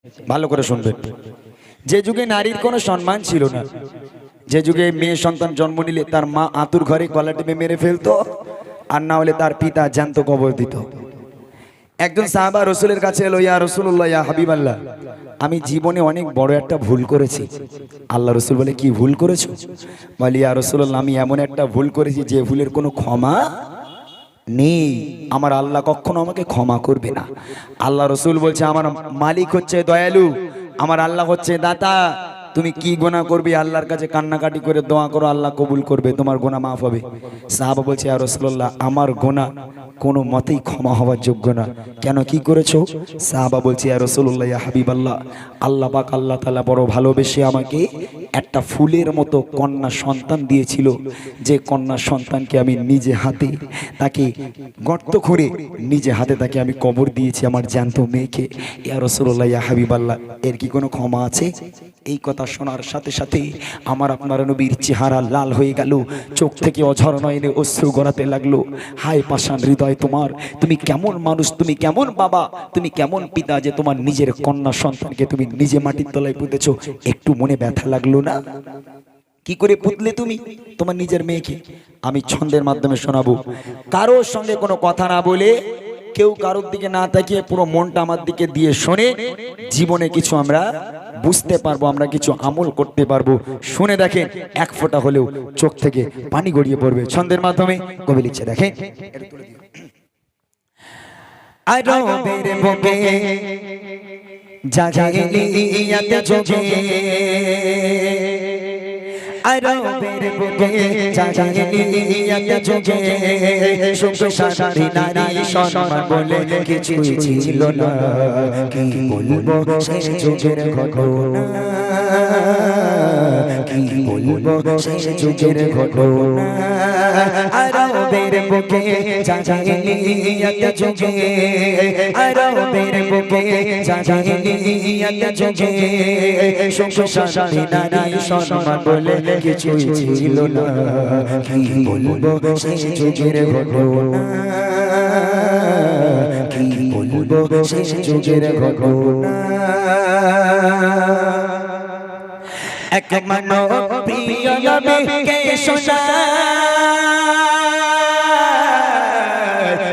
ভালো করে শুনবেন। যে যুগে নারীর কোনো সম্মান ছিল না, যে যুগে মেয়ে সন্তান জন্ম নিলে তার মা আতুর ঘরে গলা টিপে মেরে ফেলতো, আর না হলে তার পিতা জ্যান্ত কবর দিত। একজন সাহাবা রসুলের কাছে এলো, ইয়া রাসূলুল্লাহ, ইয়া হাবিবাল্লাহ, আমি জীবনে অনেক বড় একটা ভুল করেছি। আল্লাহ রসুল বলে, কি ভুল করেছো? বলে, ইয়া রাসূলুল্লাহ, আমি এমন একটা ভুল করেছি যে ভুলের কোনো ক্ষমা নেই, আমার আল্লাহ কখনো আমাকে ক্ষমা করবে না। আল্লাহ রসুল বলছে, আমার মালিক হচ্ছে দয়ালু, আমার আল্লাহ হচ্ছে দাতা, তুমি কি গুনাহ করবে আল্লাহর কাছে কান্নাকাটি করে দোয়া করো, আল্লাহ কবুল করবে, তোমার গুনাহ মাফ হবে। সাহাবা বলছে, ইয়া রাসূলুল্লাহ, আমার গুনাহ কোনো মতেই ক্ষমা হওয়ার যোগ্য না। কেন, কি করেছো? সাহাবা বলছে, ইয়া রাসূলুল্লাহ, ইয়া হাবিবাল্লাহ, আল্লাহ পাক আল্লাহ তাআলা বড় ভালোবেসে আমাকে একটা ফুলের মতো কন্যা সন্তান দিয়েছিল, যে কন্যা সন্তানকে আমি নিজে হাতে তাকে গর্ত করে নিজে হাতে তাকে আমি কবর দিয়েছি, আমার জ্যান্ত মেয়েকে। ইয়া রাসূলুল্লাহ, ইয়া হাবিবাল্লাহ, এর কি কোনো ক্ষমা আছে? এই কথা শোনার সাথে সাথে আমার আপনার নবীর চেহারা লাল হয়ে গেল, চোখ থেকে অঝর নয়নে অশ্রু গড়াতে লাগলো। হায় পাষাণ হৃদয় তোমার, তুমি কেমন মানুষ, তুমি কেমন বাবা, তুমি কেমন পিতা যে তোমার নিজের কন্যা সন্তানকে তুমি নিজে মাটির তলায় পুঁতেছো। একটু মনে ব্যথা লাগলো না? কি করে পুতলে তুমি তোমার নিজের মেয়েকে? আমি ছন্দের মাধ্যমে শোনাবো, কারোর সঙ্গে কোনো কথা না বলে, কেউ কারোর দিকে না তাকিয়ে পুরো মনটা আমার দিকে দিয়ে শোনে, জীবনে কিছু আমরা বুঝতে পারবো, আমরা কিছু আমল করতে পারবো। শুনে দেখেন, এক ফোঁটা হলেও চোখ থেকে পানি গড়িয়ে পড়বে। ছন্দের মাধ্যমে কবি লিখছে, দেখেন। আরবের বুকে জাহিলিয়াত যুগে, আরবের বুকে জাহিলিয়াত যুগে, সুখ শান্তি নারী সম্মান বলে কিছুই ছিল না। কি বলবো সেই যুগের ঘটনা, কি বলবো সেই যুগের ঘটনা। আরবের বুকে জাহিলিয়াত যুগে, আরবের বুকে জাহিলিয়াত যুগে, সুখ শান্তি নারী সম্মান বলে কিছুই ছিল না। কি বলবো সেই যুগের ঘটনা, কি বলবো সেই যুগের ঘটনা। এক মানব প্রিয় নবীকে শোনায়,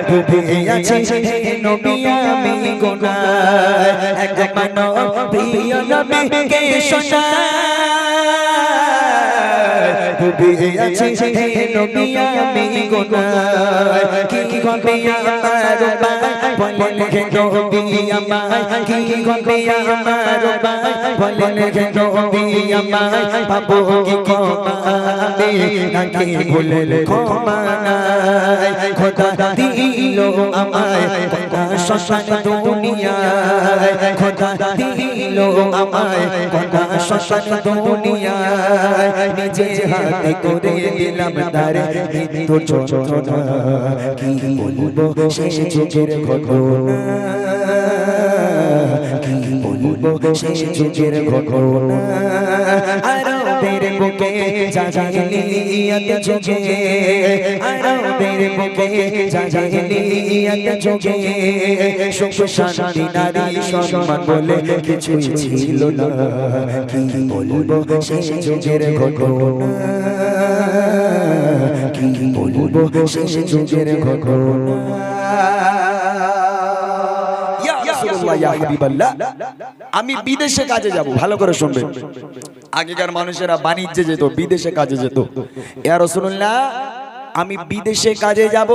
ডুবে আছি হে নবী আমি গুনায়। এক মানব প্রিয় নবীকে শোনায়, ডুবে আছি হে নবী আমি গুনায়। কি হবে আমার ভাই বলেন হে নবী আমায়, কি হবে আমার ভাই বলেন হে নবী আমায়। পাবো কি ক্ষমা আমি নাকি ভুলের ক্ষমা নাই। খোদা দিল আমায় কন্যা সন্তান দুনিয়ায়, খোদা দিল আমায় কন্যা সন্তান দুনিয়ায়। নিজে হাতে করে দিলাম তার মৃত্যু যন্ত্রণা। কি বলবো সেই যুগের ঘটনা, কি বলবো সেই যুগের ঘটনা। আরবের বুকে জাহিলিয়াত যুগে, আরবের বুকে জাহিলিয়াত যুগে, সুখ শান্তি নারী সম্মান বলে কিছুই ছিল না। কি বলবো সেই যুগের ঘটনা, কি বলবো সেই যুগের ঘটনা। আমি বিদেশে কাজে যাব, ভালো করে শুনবেন। আগেকার মানুষেরা বাণিজ্যে যেত, বিদেশে কাজে যেত। ইয়া রাসূলুল্লাহ, আমি বিদেশে কাজে যাব,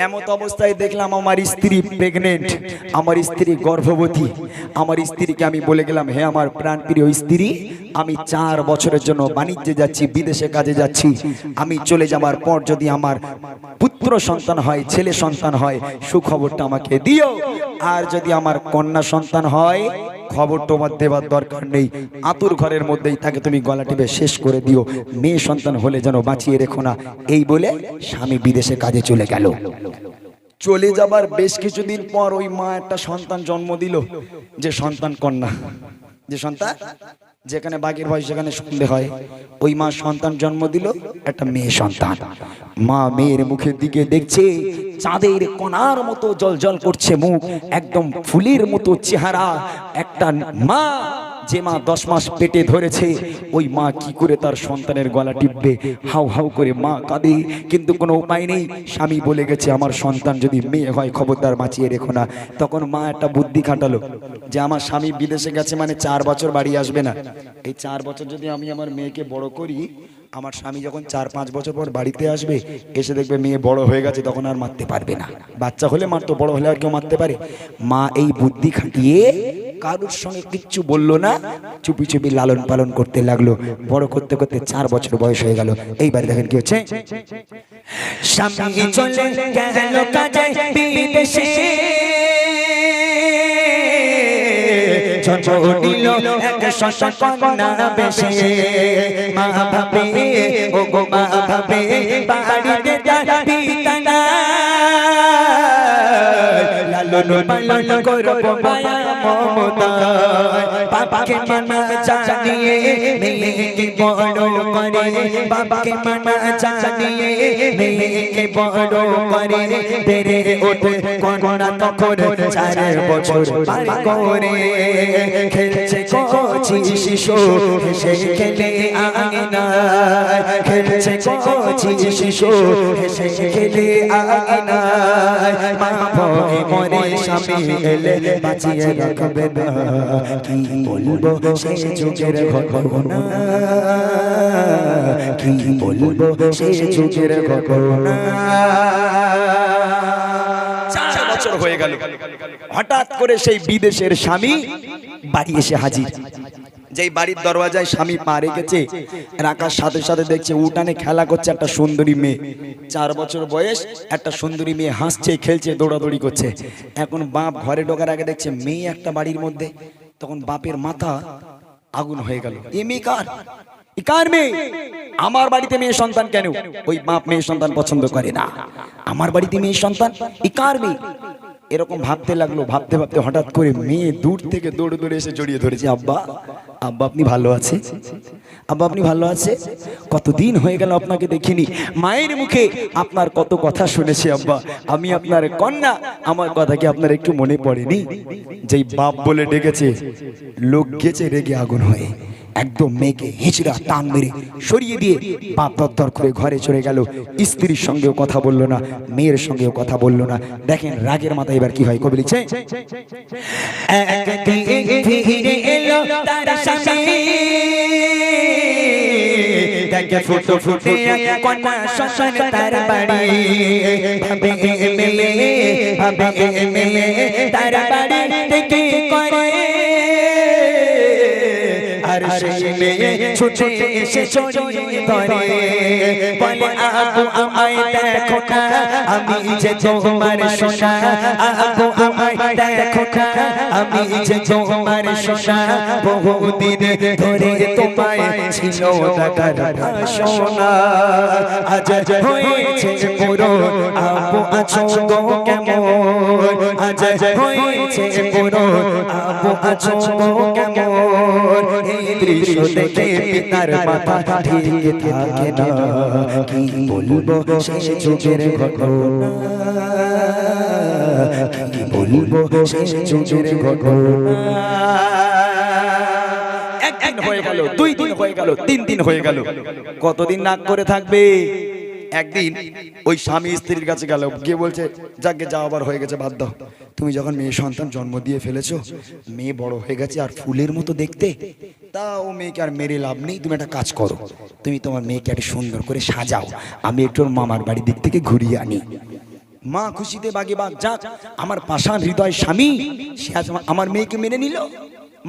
এমত অবস্থায় দেখলাম আমার স্ত্রী প্রেগনেন্ট, আমার স্ত্রী গর্ভবতী। আমার স্ত্রীকে আমি বলে গেলাম, হে আমার প্রাণপ্রিয় স্ত্রী, আমি 4 বছরের জন্য বাণিজ্যে যাচ্ছি, বিদেশে কাজে যাচ্ছি। আমি চলে যাবার পর যদি আমার পুত্র সন্তান হয়, ছেলে সন্তান হয়, সুখবরটা আমাকে দিও। আর যদি আমার কন্যা সন্তান হয়, খবর তোমার দেওয়ার দরকার নেই, আতুর ঘরের মধ্যেই তাকে তুমি গলা টিপে শেষ করে দিও, মেয়ে সন্তান হলে যেন বাঁচিয়ে রেখো না। এই বলে স্বামী বিদেশে কাজে চলে গেল। চলে যাবার বেশ কিছুদিন পর ওই মা একটা সন্তান জন্ম দিল, যে সন্তান কন্যা, যে সন্তান যেখানে বাঘের ভয় সেখানে সন্ধে হয়। ওই মা সন্তান জন্ম দিল, একটা মেয়ে সন্তান। মা মেয়ের মুখের দিকে দেখছে, চাঁদের কণার মতো জলজল করছে মুখ, একদম ফুলের মতো চেহারা। একটা মা, যে মা 10 মাস পেটে ধরেছে, ওই মা কি করে তার সন্তানের গলা টিপবে? হাউ হাউ করে মা কাঁদে, কিন্তু কোনো উপায় নেই। স্বামী বলে গেছে আমার সন্তান যদি মেয়ে হয় খবরদার বাঁচিয়ে রেখো না। তখন মা একটা বুদ্ধি খাটালো যে আমার স্বামী বিদেশে গেছে, মানে 4 বছর বাড়ি আসবে না। এই 4 বছর যদি আমি আমার মেয়েকে বড় করি, আমার স্বামী যখন 4-5 বছর পর বাড়িতে আসবে, এসে দেখবে মেয়ে বড় হয়ে গেছে, তখন আর মারতে পারবে না। বাচ্চা হলে মারতো, বড় হলে আর কেউ মারতে পারে? মা এই বুদ্ধি খাটিয়ে কারোর সঙ্গে কিচ্ছু বললো না, চুপি চুপি লালন পালন করতে লাগলো। বড় করতে করতে 4 বছর বয়স হয়ে গেল। এইবার দেখেন কি হচ্ছে। স্বামী চলে গেল কাজে বিদেশে, জন্ম দিল এক সন্তান বেশে। মা ভাবে, ও গো মা ভাবে, বাড়িতে তার পিতা নাই, লালন পালন করবো মায়া মমতা। বাবাকে মানা জানিয়ে মেয়েকে বড় করে, বাবাকে মানা জানিয়ে মেয়েকে বড় করে। বেড়ে ওঠে কন্যা তখন 4 বছর পার করে। খেলছে কচি শিশু, হেসে খেলে আঙিনায়, খেলছে কচি শিশু, হেসে খেলে আঙিনায়। মা ভয়ে মরে স্বামী এলে বাঁচিয়ে রাখবে না, কি বলবো সে যুগের ঘটনা, কি বলবো সে যুগের ঘটনা। 4 বছর হয়ে গেল, হঠাৎ করে সেই বিদেশের স্বামী বাড়ি এসে হাজির। যেই বাড়ির দরওয়াজায় স্বামী পা রেখেছে, রাখার সাথে সাথে দেখছে উঠানে খেলা করছে একটা সুন্দরী মেয়ে। 4 বছর বয়স, একটা সুন্দরী মেয়ে হাসছে, খেলছে, দৌড়াদৌড়ি করছে। এখন বাপ ঘরে ঢোকার আগে দেখছে মেয়ে একটা বাড়ির মধ্যে। তখন বাপের মাথা আগুন হয়ে গেল, এ মেয়ে কার? কার মেয়ে? আমার বাড়িতে মেয়ে সন্তান কেন? ওই বাপ মেয়ে সন্তান পছন্দ করে না, আমার বাড়িতে মেয়ে সন্তান, ই কার মেয়ে? এরকম ভাবতে লাগলো। ভাবতে ভাবতে হঠাৎ করে মেয়ে দূর থেকে দৌড়ে দৌড়ে এসে জড়িয়ে ধরেছে। আব্বা, আব্বা আপনি ভালো আছে? আব্বা আপনি ভালো আছে? কতদিন হয়ে গেল আপনাকে দেখিনি, মায়ের মুখে আপনার কত কথা শুনেছি আব্বা, আমি আপনার কন্যা, আমার কথা কি আপনার একটু মনে পড়েনি? যেই বাপ বলে ডেকেছে, লোক গেছে রেগে আগুন হয়ে, একদম মেয়েকে হিচড়া টান মেরে সরিয়ে দিয়ে বাপ তরতর করে ঘরে চলে গেল। স্ত্রীর সঙ্গেও কথা বললো না, মেয়ের সঙ্গেও কথা বললো না। দেখেন রাগের মাথায় এবার কি হয়, কবি লিখছে, দেখে ফুটো ফুটে কন্যা শ্মশান তার বাড়ি, ভাবে এমএলএ, ভাবে এমএলএ তার বাড়ি থেকে করে। আর সেই মেয়ে ছুটে এসে জড়িয়ে ধরে, বলে আব্বু আমায় দেখো না, আমি যে তোমার সোনা, আব্বু আমায় দেখো না, আমি যে তোমার সোনা। বহুদিন ধরে তোমায় ছিল দেখার সোনা, আজ হয়েছে পুরো, আব্বু আছো গো কেমন, আজ হয়েছে পুরো, আব্বু আছো গো কেমন। এই দৃশ্য দেখে পিতার মাথা ঠিক থাকে না, কি বলবো সে যুগের ঘটনা, কি বলবো সে যুগের ঘটনা। একদিন হয়ে গেল, 2 দিন হয়ে গেল, 3 দিন হয়ে গেল, কতদিন নাক করে থাকবে? একদিন ওই স্বামী স্ত্রীর কাছে গেল, গিয়ে বলছে যাকে যা আবার হয়ে গেছে বাদ দাও, তুমি যখন মেয়ে সন্তান জন্ম দিয়ে ফেলেছো, মেয়ে বড় হয়ে গেছে আর ফুলের মতো দেখতে, তা ও মেয়েকে আর মেরে লাভ নেই। তুমি একটা কাজ করো, তুমি তোমার মেয়েকে একটা সুন্দর করে সাজাও, আমি একটু মামার বাড়ি দিক থেকে ঘুরিয়ে আনি। মা খুশিতে বাগে বাগ, যাক আমার পাষাণ হৃদয় স্বামী সে আজ আমার মেয়েকে মেনে নিল।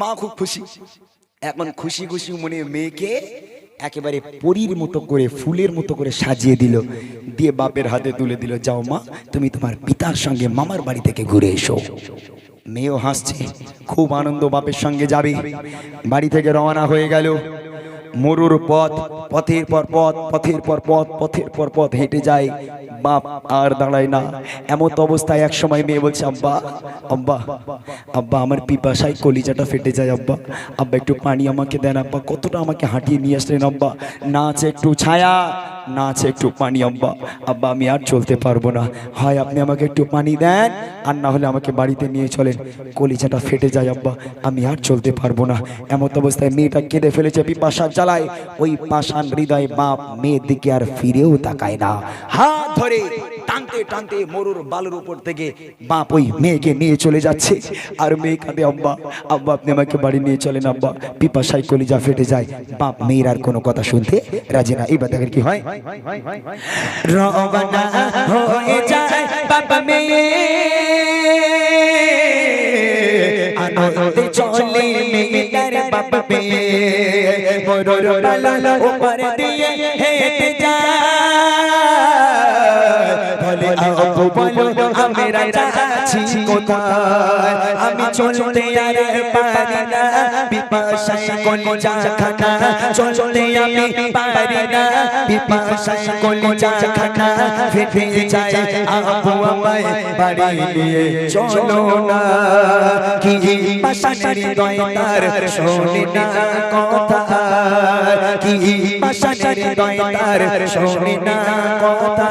মা খুব খুশি। এখন খুশি খুশি মনে মেয়েকে একেবারে পরীর মতো করে, ফুলের মতো করে সাজিয়ে দিল, দিয়ে বাপের হাতে তুলে দিল, যাও মা তুমি তোমার পিতার সঙ্গে মামার বাড়ি থেকে ঘুরে এসো। মেয়েও হাসছে, খুব আনন্দ, বাপের সঙ্গে যাবে। বাড়ি থেকে রওনা হয়ে গেল। মরুর পথ, পথের পর পথ, পথের পর পথ, পথের পর পথ হেঁটে যায়। বাপ আর দাঁড়ায় না। এমন অবস্থায় এক সময় মেয়ে বলছে, আব্বা আব্বা আব্বা আমার পিপাসায় কলিজাটা ফেটে যায় আব্বা, আব্বা একটু পানি আমাকে দেন আব্বা। কতটা আমাকে হাঁটিয়ে নিয়ে আসলেন আব্বা, না আছে একটু ছায়া, না আছে একটু পানি আব্বা। আব্বা আমি আর চলতে পারবো না, হয় আপনি আমাকে একটু পানি দেন আর না হলে আমাকে বাড়িতে নিয়ে চলেন, কলিজাটা ফেটে যায় আব্বা, আমি আর চলতে পারবো না। এমন অবস্থায় মেয়েটা কেঁদে ফেলেছে পিপাসার জ্বালায়। ওই পাষাণ হৃদয় বাপ মেয়ের দিকে আর ফিরেও তাকায় না। হাত ধরে টানতে টানতে মরুর বালুর উপর থেকে বাপ ওই মেয়েকে নিয়ে চলে যাচ্ছে। আর মেয়ে কাঁদে, আব্বা আব্বা আপনি আমাকে বাড়ি নিয়ে চলেন আব্বা, পিপাসায় কলিজা ফেটে যায়। বাপ মেয়ের আর কোনো কথা শুনতে রাজি না। এবার দেখেন কি হয়, রওনা হয়ে যায় বাবা মেয়ে, আনন্দে চলে মেয়েটার বাপ মেয়ে, মরুর বালুর উপর দিয়ে হেঁটে যায়। বলে আব্বু বলো আমরা যাচ্ছি কোথায়, আমি চলতে আর পারি না, পিপাসায় কলিজা খানা, চলতে আমি পারি না, পিপাসায় কলিজা খানা ফেটে যায়। আব্বু আমায় বাড়ি নিয়ে চলো না, কি পাষাণের হৃদয় তার শোনে না কথা, কি পাষাণের হৃদয় তার শোনে না কথা।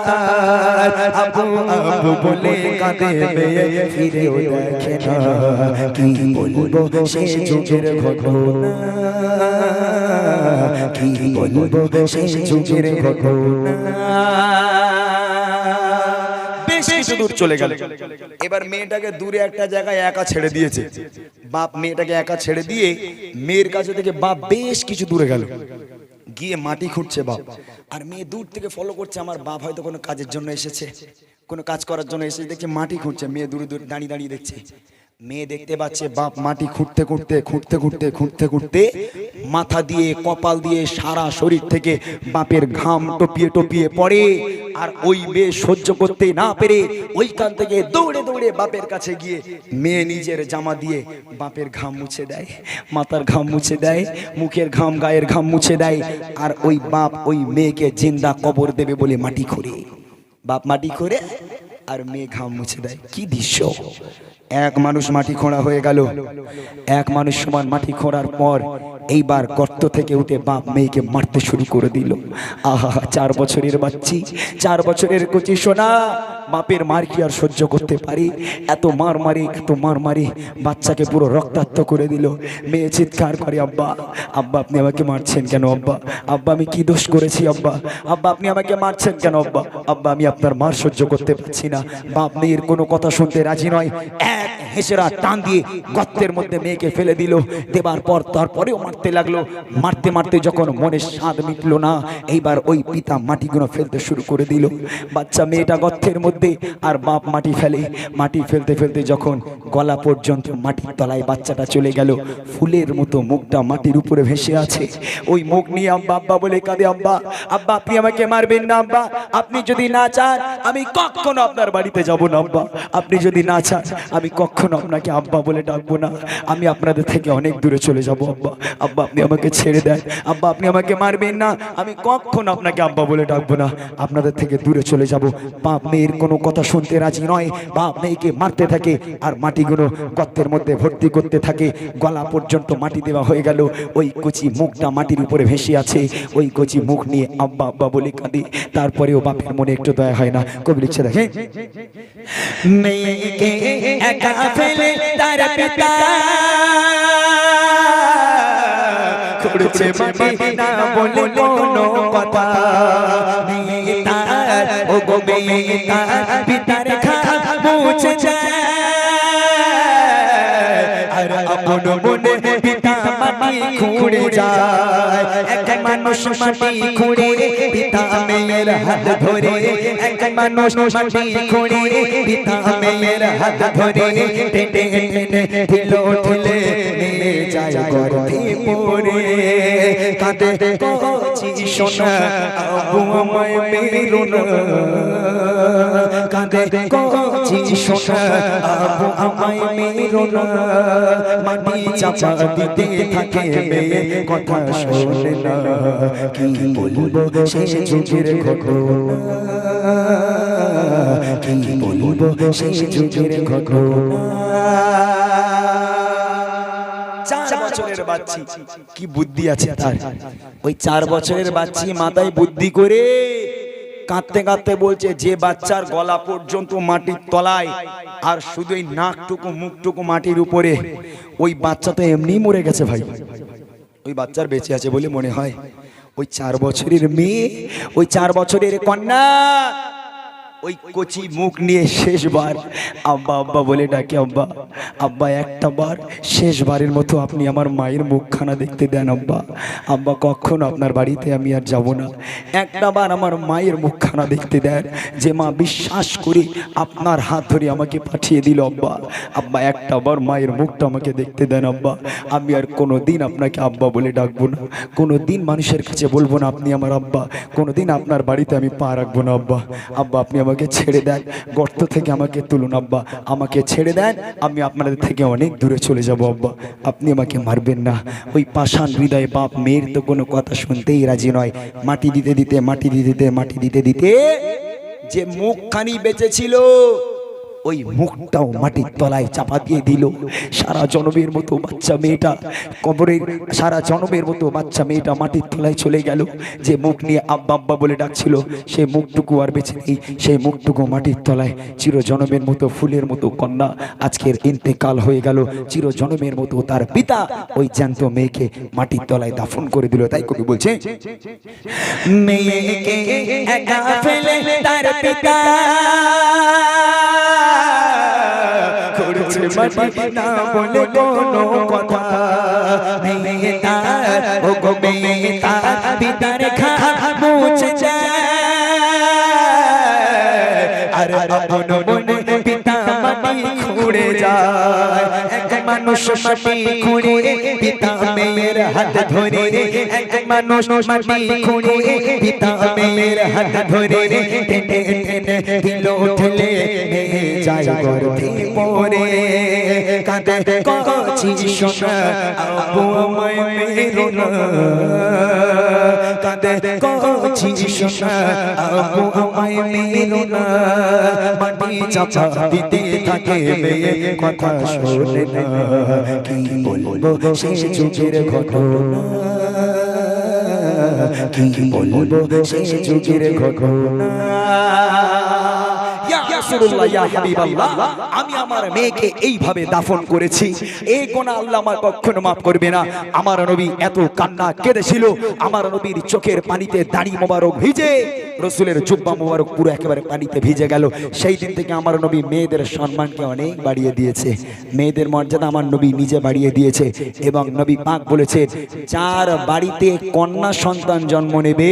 আব্বু আব্বু বলে কাঁদে মেয়ে, ফিরেও দেখে না, কি বলবো সে যুগের ঘটনা, কি বলবো সে যুগের ঘটনা। বেশ কিছু দূর চলে গেল। এবার মেয়েটাকে দূরে একটা জায়গায় একা ছেড়ে দিয়েছে বাপ, মেয়েটাকে একা ছেড়ে দিয়ে মেয়ের কাছে থেকে বাপ বেশ কিছু দূরে গেল, গিয়ে মাটি খুঁড়ছে বাপ। আর মেয়ে দূর থেকে ফলো করছে, আমার বাপ হয়তো কোনো কাজের জন্য এসেছে, কোনো কাজ করার জন্য এসেছে, দেখছে মাটি খুঁড়ছে। মেয়ে দূরে দূরে দাঁড়িয়ে দাঁড়িয়ে দেখছে। মেয়ে দেখতে পাচ্ছে বাপ মাটি খুঁড়তে খুঁড়তে খুঁড়তে খুঁড়তে খুঁড়তে খুঁড়তে মাথা দিয়ে কপাল দিয়ে সারা শরীর থেকে বাপের ঘাম টপিয়ে টপিয়ে পড়ে। আর ওই মেয়ে সহ্য করতে না পেরে ওইখান থেকে দৌড়ে দৌড়ে বাপের কাছে গিয়ে মেয়ে নিজের জামা দিয়ে বাপের ঘাম মুছে দেয়, মাথার ঘাম মুছে দেয়, মুখের ঘাম গায়ের ঘাম মুছে দেয়। আর ওই বাপ ওই মেয়েকে জিন্দা কবর দেবে বলে মাটি খুঁড়ে, বাপ মাটি খুঁড়ে আর মেয়ে ঘাম মুছে দেয়। কি দৃশ্য! এক মানুষ মাটি খোঁড়া হয়ে গেল। এক মানুষ সমান মাটি খোঁড়ার পর এইবার গর্ত থেকে উঠে বাপ মেয়েকে মারতে শুরু করে দিল। আহা, 4 বছরের বাচ্চি, 4 বছরের কচি সোনা, বাপের মার কি আর সহ্য করতে পারি? এত মার মারি, এত মার মারি, বাচ্চাকে পুরো রক্তাক্ত করে দিল। মেয়ে চিৎকার করে, আব্বা আব্বা আপনি আমাকে মারছেন কেন আব্বা, আব্বা আমি কি দোষ করেছি আব্বা, আব্বা আপনি আমাকে মারছেন কেন আব্বা, আব্বা আমি আপনার মার সহ্য করতে পারছি না। বাপ মেয়ের কোনো কথা শুনতে রাজি নয়। এক হেসেরা টান দিয়ে গর্তের মধ্যে মেয়েকে ফেলে দিল। দেবার পর তারপরেও মারতে লাগলো। মারতে মারতে যখন মনের স্বাদ মিটলো না, এইবার ওই পিতা মাটিগুলো ফেলতে শুরু করে দিল। বাচ্চা মেয়েটা গর্তের মধ্যে, আর বাপ মাটি ফেলে। মাটি ফেলতে ফেলতে যখন গলা পর্যন্ত মাটির তলায় বাচ্চাটা চলে গেল, ফুলের মতো মুখটা মাটির উপরে ভেসে আছে। ওই মুখ নিয়ে আব্বা আব্বা বলে কাঁদে, আব্বা আব্বা আপনি আমাকে মারবেন না আব্বা, আপনি যদি না চান আমি কখনো আপনার বাড়িতে যাব না আব্বা, আপনি যদি না চান আমি কখনো আপনাকে আব্বা বলে ডাকবো না, আমি আপনাদের থেকে অনেক দূরে চলে যাব আব্বা, আব্বা আপনি আমাকে ছেড়ে দেন, আব্বা আপনি আমাকে মারবেন না, আমি কখনো আপনাকে আব্বা বলে ডাকবো না, আপনাদের থেকে দূরে চলে যাব। বাপ মেয়ের কোনো কথা শুনতে রাজি নয়। বাপ মেয়েকে মারতে থাকে আর মাটিগুলো গর্তের মধ্যে ভর্তি করতে থাকে। গলা পর্যন্ত মাটি দেওয়া হয়ে গেল। ওই কচি মুখটা মাটির উপরে ভেসে আছে। ওই কচি মুখ নিয়ে আব্বা আব্বা বলে কাঁদে। তারপরেও বাপের মনে একটু দয়া হয় না। কবি লিখছে দেখে, মেয়েকে একা ফেলে তার পিতা খুঁড়ছে মাটি না বলে কোনো কথা, মেয়ে তার ও গো মেয়ে তার পিতার ঘাম মুছে যায়। আর আপন মনে পিতা মাটি খুঁড়ে যায়। এক মানুষ মাটি খুঁড়ে পিতা মেয়ের হাত ধরে, এক মানুষ মাটি খুঁড়ে পিতা মেয়ের হাত ধরে, টেনে টেনে ঢিলো ঠেলে নিয়ে যায় গর্তে পড়ে। কাঁদে কচি সোনা আব্বু আমায় মেরো না, কাঁদে কচি সোনা আব্বু আমায় মেরো না। মাটি চাপা দিতে থাকে মেয়ে কথা শোনে না, কি বলবো সে যুগের ঘটনা। কি বলবো সেই যুগের ঘটনা। 4 বছরের বাচ্চি, কি বুদ্ধি আছে তার। ওই 4 বছরের বাচ্চি মাথায় বুদ্ধি করে কাঁদতে কাঁদতে বলছে, যে বাচ্চার গলা পর্যন্ত মাটির তলায় আর শুধু এই নাকটুকু মুখটুকু মাটির উপরে, ওই বাচ্চা তো এমনি মরে গেছে ভাই। ওই বাচ্চার বেঁচে আছে বলে মনে হয়। ওই 4 বছরের মেয়ে, ওই 4 বছরের কন্যা, ওই কচি মুখ নিয়ে শেষবার আব্বা আব্বা বলে ডাকে, আব্বা আব্বা একটা বার, শেষবারের মতো আপনি আমার মায়ের মুখখানা দেখতে দেন আব্বা। আব্বা কখনো আপনার বাড়িতে আমি আর যাব না, একটা বার আমার মায়ের মুখখানা দেখতে দেন, যে মা বিশ্বাস করে আপনার হাত ধরে আমাকে পাঠিয়ে দিল আব্বা। আব্বা একটা বার মায়ের মুখটা আমাকে দেখতে দেন আব্বা। আমি আর কোনো দিন আপনাকে আব্বা বলে ডাকবো না, কোনো দিন মানুষের কাছে বলবো না আপনি আমার আব্বা, কোনো দিন আপনার বাড়িতে আমি পা রাখবো না আব্বা। আব্বা আপনি আমাকে ছেড়ে দেন, গর্ত থেকে আমাকে তুলুন আব্বা, আমাকে ছেড়ে দেন, আমি আপনাদের থেকে অনেক দূরে চলে যাব আব্বা, আপনি আমাকে মারবেন না। ওই পাষাণ হৃদয় বাপ মেয়ের তো কোনো কথা শুনতেই রাজি নয়। মাটি দিতে দিতে মাটি দিতে মাটি দিতে দিতে যে মুখখানি বেঁচেছিল, ওই মুখটাও মাটির তলায় চাপা দিয়ে দিল। সারা জনমের মতো বাচ্চা মেয়েটা কবরের, সারা জনমের মতো বাচ্চা মেয়েটা মাটির তলায় চলে গেল। যে মুখ নিয়ে আব্বা আব্বা বলে ডাকছিল, সেই মুখটুকু আর বেঁচে নেই, সেই মুখটুকু মাটির তলায়। চির জনমের মতো ফুলের মতো কন্যা আজকের ইন্তেকাল হয়ে গেল। চির জনমের মতো তার পিতা ওই জ্যান্ত মেয়েকে মাটির তলায় দাফন করে দিল। তাই কবি বলছে, মেয়েকে একা ফেলে তার পিতা করেছে মাটি না বলে কোনো কথা। মেয়ে তার, ও গো মেয়ে তার পিতার ঘা মুছে যায়, আর আপন মনে পিতা মাটি খুঁড়ে যায়। এক মানুষ মাটি খুঁড়ে পিতা মেয়ের হাত ধরে, এক মানুষ মাটি খুঁড়ে পিতা মেয়ের হাত ধরে, টেনে টেনে দিল ঠেলে মেয়ে যায় গর্ভে পড়ে। কাঁদে কচি সোনা আব্বু আমায় মেরো না, কাঁদে কচি সোনা আব্বু আমায় মেরো না। মাটি চাপা দিতে থাকে মেয়ে কথা শোনে না, কি বলবো সেই যুগের ঘটনা, কি বলবো সেই যুগের ঘটনা। আমি আমার মেয়েকে এইভাবে দাফন করেছি, এই গোনা আল্লাহ আমার কখনো মাফ করবে না। আমার নবী এত কান্না কেঁদেছিল, আমার নবীর চোখের পানিতে দাড়ি মোবারক ভিজে, রসুলের জুব্বা মোবারক পুরো একেবারে পানিতে ভিজে গেল। সেই দিন থেকে আমার নবী মেয়েদের সম্মানকে অনেক বাড়িয়ে দিয়েছে, মেয়েদের মর্যাদা আমার নবী নিজে বাড়িয়ে দিয়েছে। এবং নবী পাক বলেছে, যার বাড়িতে কন্যা সন্তান জন্ম নেবে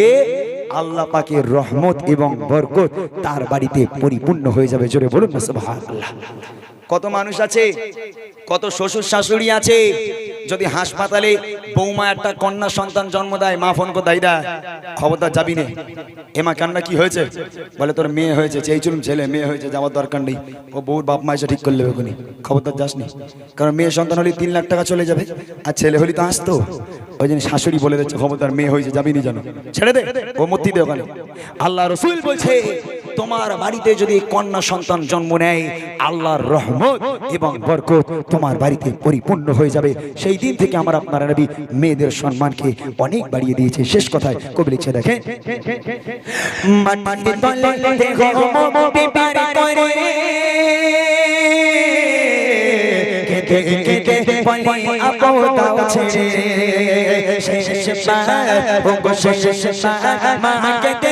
আল্লাহ পাকের রহমত এবং বরকত তার বাড়িতে পরিপূর্ণ হয়ে যাবে। জোরে বলুন না সুবহানাল্লাহ। কত মানুষ আছে, কত শ্বশুর শাশুড়ি আছে, যদি হাসপাতালে বৌমা একটা কন্যা সন্তান জন্ম দেয়, মা ফোন করে দাইদা খবরদার যাবি নে, এমা কান্না কি হয়েছে, বলে তোর মেয়ে হয়েছে, চেয়ে চলুন ছেলে মেয়ে হয়েছে, যাওয়ার দরকার নেই, ও বউর বাপ মা এসে ঠিক করলে এখনই, খবরদার যাসনি। কারণ মেয়ে সন্তান হলে 3 লাখ টাকা চলে যাবে, আর ছেলে হলে তো আসতো। ওই জন্য শাশুড়ি বলে দিচ্ছে খবরদার মেয়ে হয়েছে যাবি নি, জানো ছেড়ে দে, ও মূর্তি দে ওখানে। আল্লাহ রসুল বলছে, তোমার বাড়িতে যদি কন্যা সন্তান জন্ম নেয় আল্লাহর রহমত এবং বরকত তোমার বাড়িতে পরিপূর্ণ হয়ে যাবে। সেই দিন থেকে আমার আপনার নবী মেয়েদের সম্মানকে অনেক বাড়িয়ে দিয়েছে। শেষ কথায় কবি লিখছে, দেখেন, মাটি তলে দেহ মুক্তি পারে করে, কেটে কেটে বলে আপো দাও ছেড়ে, শেষ পার ও গো শেষ পার মা কেটে